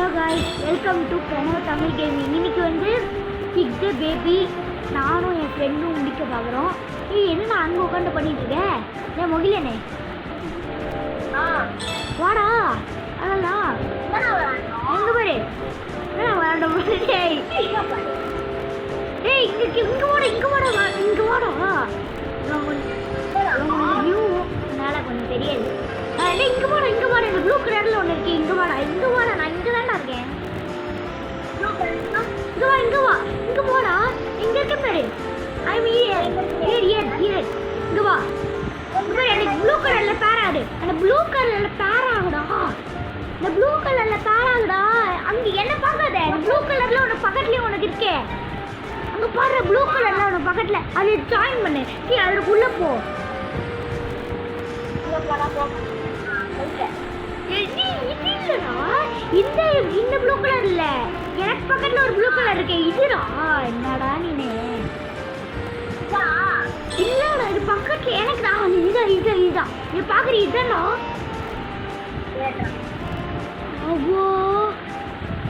Hello guys, welcome to கனோ Tamil gaming. இன்னைக்கு வந்து கிக் த பேபி நானும் என் ஃப்ரெண்டும் முடிக்க பார்க்குறோம். என்ன நான் அங்கே உட்காந்து பண்ணிட்டு இருக்கேன்? ஏன் முகிலனே வாடா. அதெல்லாம் எங்க பாரு வேண்டாம். ஏய் இங்கே வாடா, இங்கே வாடா, இங்கே வாடா. வியூ அதனால கொஞ்சம் தெரியாது. இங்கே வாடா, இங்கே வாடா. இந்த ப்ளூ கலரில் ஒன்று இருக்கு. இங்கே வாடா, இங்கே வாடா. நான் இங்கே தான்டா இருக்கேன். இங்கே வா, இங்கே வா, இங்கே போடா. இங்கே இருக்க பாரு. ஐ மீன் இங்கே வா. எனக்கு ப்ளூ கலரில் பேர் ஆகுது. அந்த ப்ளூ கலரில் பேர் ஆகுடா. இந்த ப்ளூ கலரில் பேர் ஆகுடா. அங்கே என்ன பார்க்காத. ப்ளூ கலரில் உனக்கு பக்கத்துலேயே உனக்கு இருக்கே. அங்கே பாரு, ப்ளூ கலரில் உனக்கு பக்கத்தில். அது ஜாயின் பண்ணு. நீ அதுக்குள்ளே போ. இந்த ப்ளூ கலர் இல்ல, எனக்கு பக்கத்துல ஒரு ப்ளூ கலர் இருக்கு. இதுடா. என்னடா நீனே? இல்லடா, இது பக்கத்துல எனக்கு தான். இதுதான் நீ பாக்குற. இதுதான்டா. அவ்வோ,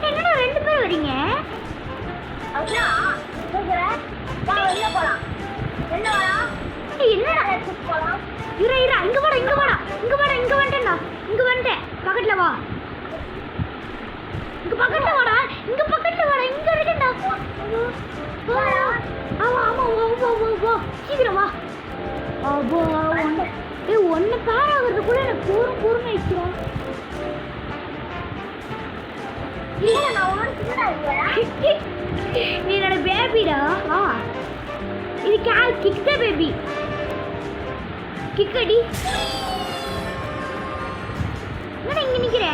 என்னடா ரெண்டு பேர் வரீங்க? என்னடா இங்க வாடா, இங்க வாடா, இங்க வாடா. இங்க வந்துட்டேன்டா, இங்க வந்துட்டேன். பக்கத்துல வா, இங்க பக்கத்துல வாடா, இங்க பக்கத்துல வாடா. இங்க இருக்கேன்டா. ஆமா ஆமா, வா சீக்கிரம் வா. அப்போ ஒன்னு பேர் ஆகுறதுக்குள்ள எனக்கு போரும் ஆயிடுச்சு. நீ என்னோட பேபிடா. இது கிக் த பேபி. கிக்கடி. என்னடா இங்க நிக்கிற?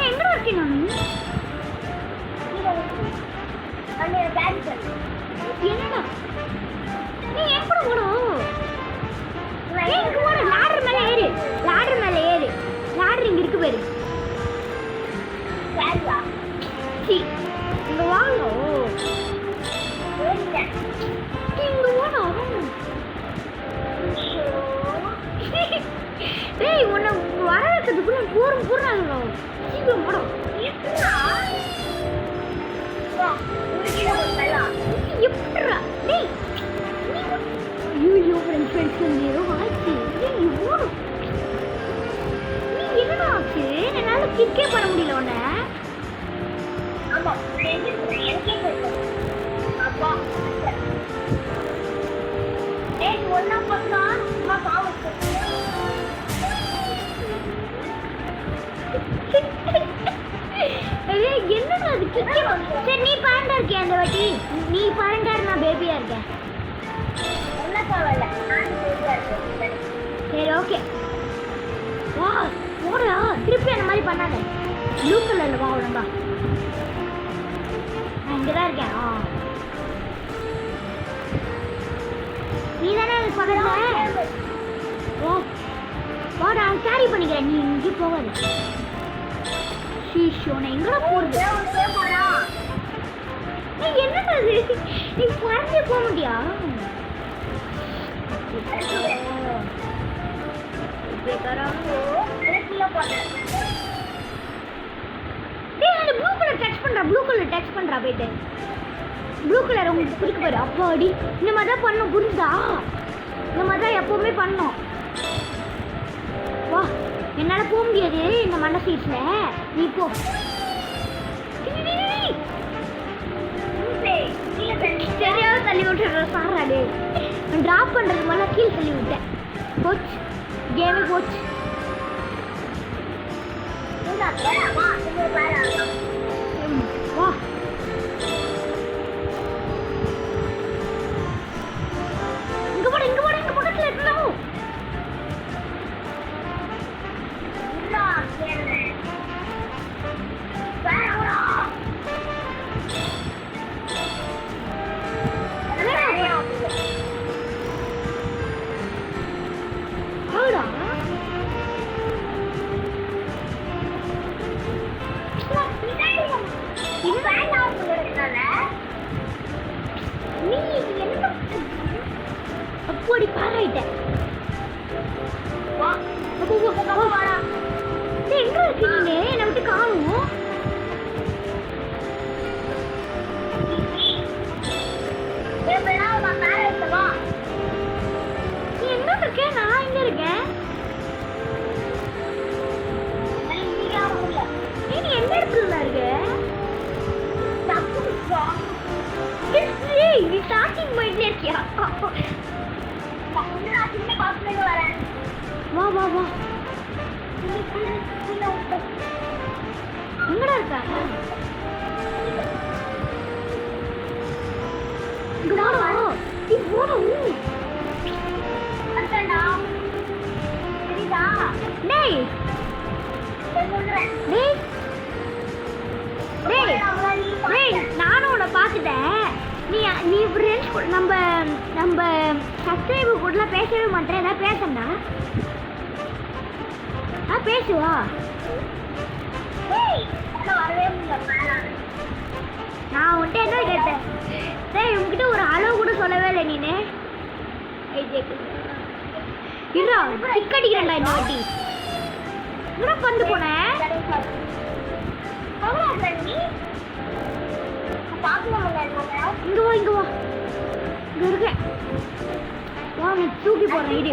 எங்க இருக்கேன் என்னடா நீ என் கூட போடும். இங்க போட. லாடர் மேல ஏறு, லாடர் மேல ஏறு. லாடர் இங்க இருக்கு பாரு. இங்க வாங்க. இங்க வாடா. டேய், உன்னை வர வைக்கிறதுக்குள்ள போறாங்க. சீக்கிரம் போடும். எப்படா டேய்? ஐயோ ஃப்ரெண்ட்ஸ் ஏதோ ஆச்சு. நீ என்னடா ஆச்சு? என்னால கிக்கே பண்ண முடியல உன்னை. என்னடா அது கிக்கே? சரி, நீ பாரண்டா இருக்கியா அந்த வாட்டி? நீ பாரண்டா, நான் பேபியா இருக்கேன். சரி, ஓகே. வா போடா. திருப்பி அந்த மாதிரி பண்ணாத. ப்ளூ கலர்ல வா. உடம்பா நான் இங்கதான் இருக்கேன். நீ தானே எனக்கு பக்கத்துல. வாடா, கேரி பண்ணிக்கிறேன். நீ இங்கே போகாது. ஷீஷோ, நான் எங்கடா போறது? நீ என்னடா இது? நீ பறந்தே போக முடியா? ப்ளூ கலர் டச் பண்றா போயிட்டு. ப்ளூ கலர் உங்களுக்கு பிடிக்க பாரு. அப்பாடி, இந்த மாதிரி தான் பண்ணணும். புரியுதா? இந்த மாதிரி தான் எப்பவுமே பண்ணணும். வா, என்னால போக முடியாது இந்த மண்டை சீட்ல. நீ போ. சரியா தள்ளி விட்டுற சாராடு. டிராப் பண்றது மேல கீழே தள்ளி விட்டேன். போச்சு, கேமே போச்சு. வா, இங்க போட, இங்க போட. இங்க பக்கத்துல இருக்கணும். ஓடி பாராயிட்டேன். எங்க இருக்கீங்க? என்னை விட்டு காணும். நீ எங்க இருக்க? நான் எங்க இருக்கேன்? நீ எந்த இடத்துல இருக்க? நீ ஸ்டார்டிங் பாயிண்ட்ல இருக்கியா? வா வா வா. எங்கடா இருக்க? இங்க வாடா. நீ போடா. டேய் டேய் டேய், நானும் உன்னை பார்த்துட்டேன். நீ ஃப்ரெண்ட்ஸ் கூட நம்ம சப்ஸ்கிரைபர் கூட பேசவே மாட்டேன். ஏதாவது பேசண்டா? பேசுவா. நான் உன்கிட்ட என்ன கேட்டேன்? டேய் உன்கிட்ட ஒரு அளவு கூட சொல்லவே இல்லை நீனு. இருடா டிக் அடிக்கிறேன்டா இந்த வாட்டி. என்ன பண்ணு போனேன்? இங்க வா இங்க வா. இங்க இருக்க. வா நீ தூக்கி போறேன். இடி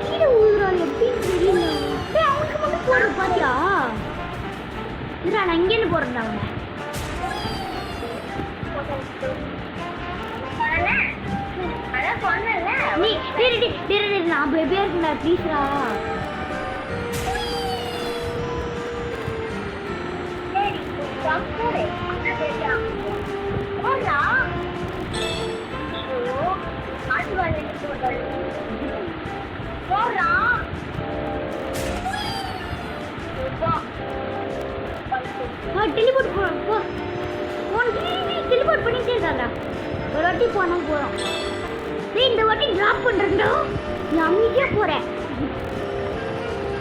கீழே ஊதுறாள் எப்படின்னு தெரியல. அவனுக்கு மட்டும் போற பாத்தியா? நான் இங்கேன்னு போறேன்டா அவனை. நான் பேபியா இருக்கா ப்ளீஸ்ரா. டெலிபோர்ட் போ. டெலிபோர்ட் பண்ணிட்டே இருக்காடா. ஒரு வாட்டி போனா போறோம். இந்த வாட்டி டிராப் பண்றேன்டா. நீ அமைதியா போற.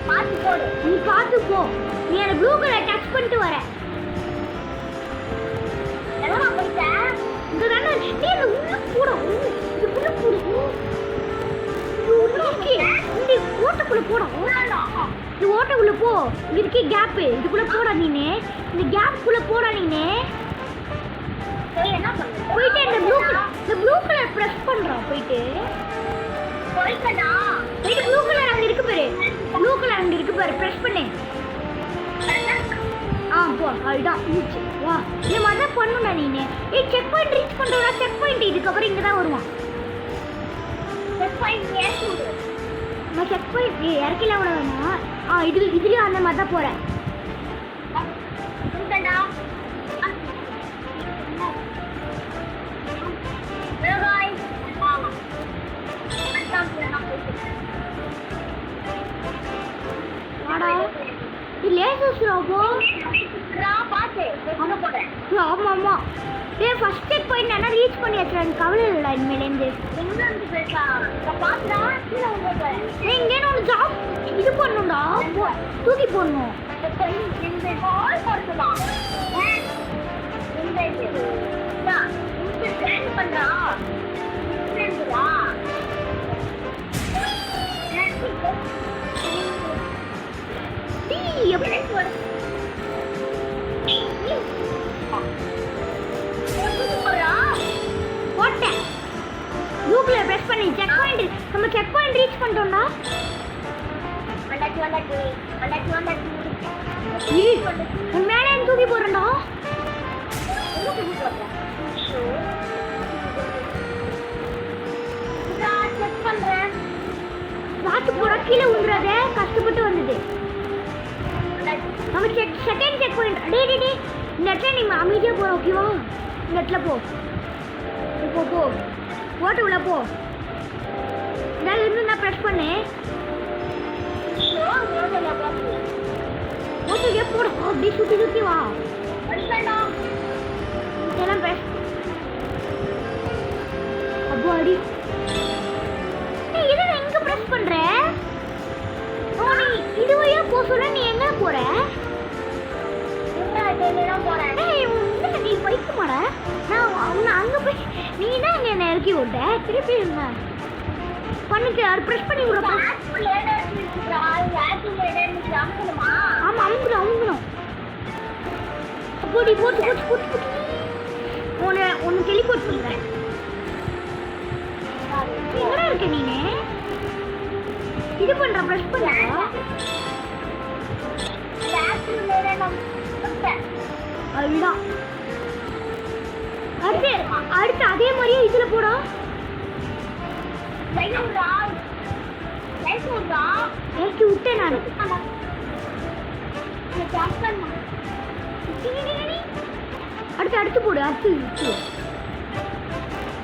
பாத்து போடு. நீ பாத்து போ. நீ அந்த ப்ளூ கலர் டச் பண்ணிட்டு வர. எல்லாம் போயிட்ட. இங்க தான நீ உள்ள போடு. இதுக்குள்ள போடு. இந்த ஓட்டக்குள்ள போடா. இந்த ஓட்டக்குள்ள போ. இங்க இருக்கே கேப். இதுக்குள்ள போடா நீனே. இந்த கேப்புக்குள்ள போடா நீனே. போயிட்டு இந்த ப்ளூ கலர் பிரஸ் பண்றோம். போயிட்டு ப்ளூ கலர் அங்க இருக்கு பாரு. ப்ளூ கலர் அங்க இருக்கு பாரு. பிரஸ் பண்ணு. போ. அதுதான் வா. இந்த மாதிரி தான் பண்ணணும்டா நீனு. செக் பாயிண்ட் ரீச் பண்றோம்னா செக் பாயிண்ட் இதுக்கப்புறம் இங்க தான் வருவான். செக் பாயிண்ட் நான் செக் பாயிண்ட் இறக்கில விட வேணாம். இதுலயும் அந்த மாதிரி தான் போறேன். ஆமா ஆமா. டேய் ஃபர்ஸ்ட் செக் பாயிண்ட் என்ன ரீச் பண்ணியாச்சு. எனக்கு கவலை இல்லடா இனிமேல இருந்து. எங்க இருந்து பேசா? பாத்துடா கீழ வந்து. எங்க ஒரு ஜாப் இது பண்ணனும்டா. தூக்கி போடணும். இந்த கால் போடுமா? இந்த இது. இந்த ஸ்கேன் பண்றா. ஸ்கேன்டா. எப்படி போட்டேன். கூகுள்ல பிரஸ் பண்ணி செக் பாயிண்ட். நம்ம செக் பாயிண்ட் ரீச் பண்ணிட்டோம்னா மேலே தூக்கி போறேன்டா. பாத்து போட கீழே விழுறத கஷ்டப்பட்டு வந்தது. நம்ம செகண்ட் செக் பாயிண்ட். டே இந்த இடத்துல நீ அமைதியா போற. ஓகேவா? இந்த இடத்துல போ. போ ஓட்டு உள்ள போ. நான் இருந்து நான் பிரஸ் பண்ணு. ஓட்டு போட. அப்படி சுத்தி சுத்தி வா. எல்லாம் பிரஸ் நீ தான் இங்க என்ன இறக்கி விட்ட திருப்பி என்ன பண்ணிட்டு அது ப்ரெஸ் பண்ணி விடுற ஆமா அமுங்கணும் போடி போட்டு ஒன்று டெலிபோர்ட் பண்ணுறேன் எங்கடா இருக்க நீனே இது பண்ற ப்ரெஸ் பண்ணா அதுதான் அடுத்து அதே மாதிரியே இதுல போடா இறக்கி விட்டேன் நான் அடுத்து போடு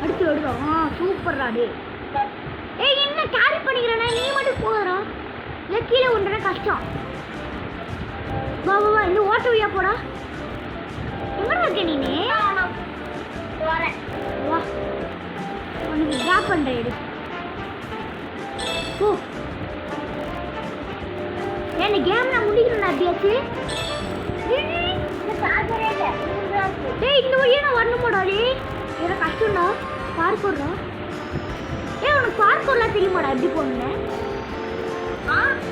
அடுத்து எடுக்கும் சூப்பர்ரா டே ஏய் என்ன கேரி பண்ணிக்கிறேன்னா நீ மட்டும் போறா இல்லை கீழே ஒன்றரை கஷ்டம் வா இந்த ஓட்ட வழியா போடா எங்கடா இருக்க நீனே வா உனக்கு ட்ராப் பண்றேன் எடு ஓ என்ன கேம் நான் முடிக்கிறேன் அப்படியாச்சு டேய் இந்த வழியா நான் வரணுமாடா டேய் எனக்கு கஷ்டம்டா பார்க்கறா ஏய் உனக்கு பார்க்கறலாம் தெரியுமாடா எப்படி போகணும்னு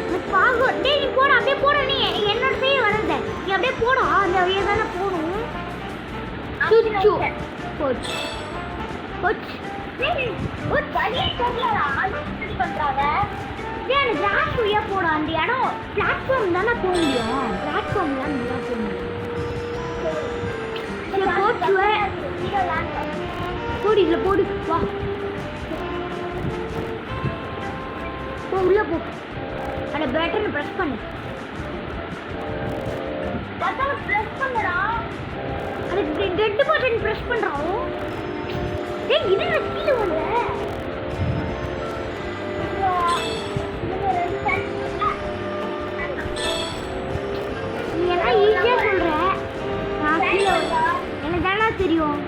எனக்கு பார்க்க டேய் நீ போடா அப்படியே போடா நீ என்னோட செய்ய வரத நீ அப்படியே போடா அந்த வழியா தானே போகணும் சுச்சு போச்சு கிராஸ் வழியா போடா அந்த இடம் பிளாட்ஃபார்ம் தானே போக முடியும் பிளாட்ஃபார்ம் தான் நல்லா போக முடியும் போடு இதுல போடு வா போ உள்ள போ அந்த பட்டனை பிரஸ் பண்ணு அதுக்கு டெட் பட்டன் பிரஸ் பண்றோம் டேய் இது நான் கீழே வந்த நீ எல்லாம் ஈஸியா சொல்ற நான் கீழே எனக்கு தானா தெரியும்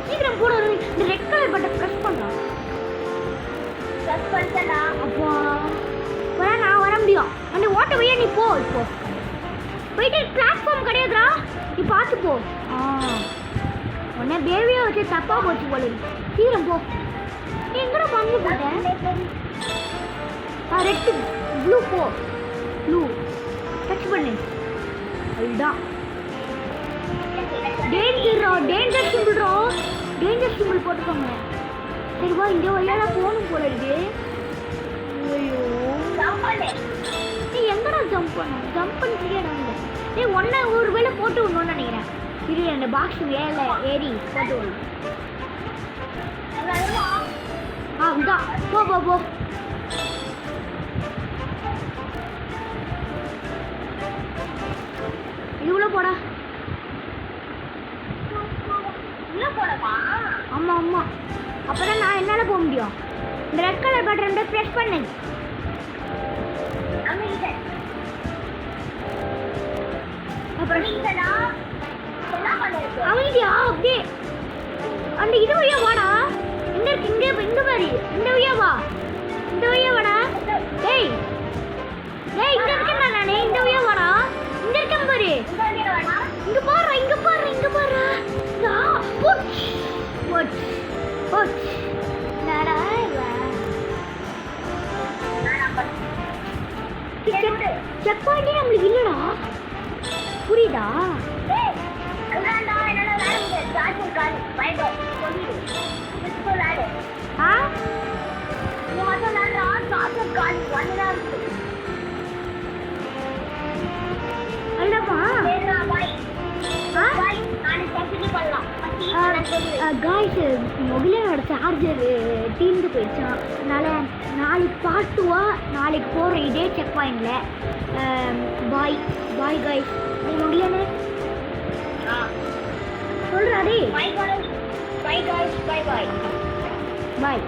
சீக்கிரம் போட இந்த ரெட் கலர் பட்டன் பிரஸ் பண்றோம் அப்போ நான் வர முடியும் அந்த ஓட்ட வழியா நீ போ இப்போ போயிட்டு பிளாட்ஃபார்ம் கிடையாதுடா நீ பார்த்து போ உன்னை பேபியா வச்சு தப்பா போச்சு போல சீக்கிரம் போ நீ எங்கடா பங்கு போட்ட ரெட் ப்ளூ போ ப்ளூ டச் பண்ணு அதுதான் டேஞ்சர் சிம்பிள் போட்டுக்கோங்க சரிவா இந்த வழியால போகணும் போல இருக்கு ஐயோ நீ எங்கடா ஜம்ப் பண்ணுறியா இல்லை நீ ஒன்றை ஒரு வேளை போட்டு விடணும்னு நினைக்கிறேன் இது அந்த பாக்ஸ் வேலை ஏறி போட்டு விடணும் இதுதான் போ இவ்வளோ போடா ஆமா அப்பதான் நான் என்னால போக முடியும் இந்த ரெட் கலர் பட்டன் பிரஸ் பண்ணு அமைதியா அப்படியே அந்த இது வழியா வாடா இங்க பாரு இந்த வழியா வாடா டேய் இங்க இருக்கேன் நானே இந்த வழியா வாடா இங்க இருக்கேன் பாரு இங்க பாரு செக் பாயிண்டே நம்மளுக்கு இல்லடா புரியுதா காய்ஸ் மொபைலோட சார்ஜர் தீர்ந்து போயிடுச்சான் அதனால் நாளைக்கு பார்ட்டுவா நாளைக்கு போகிற இதே செக் பாயிண்டில் பாய் காய்ஸ் நீ மொபைலானே சொல்கிறாரே பாய்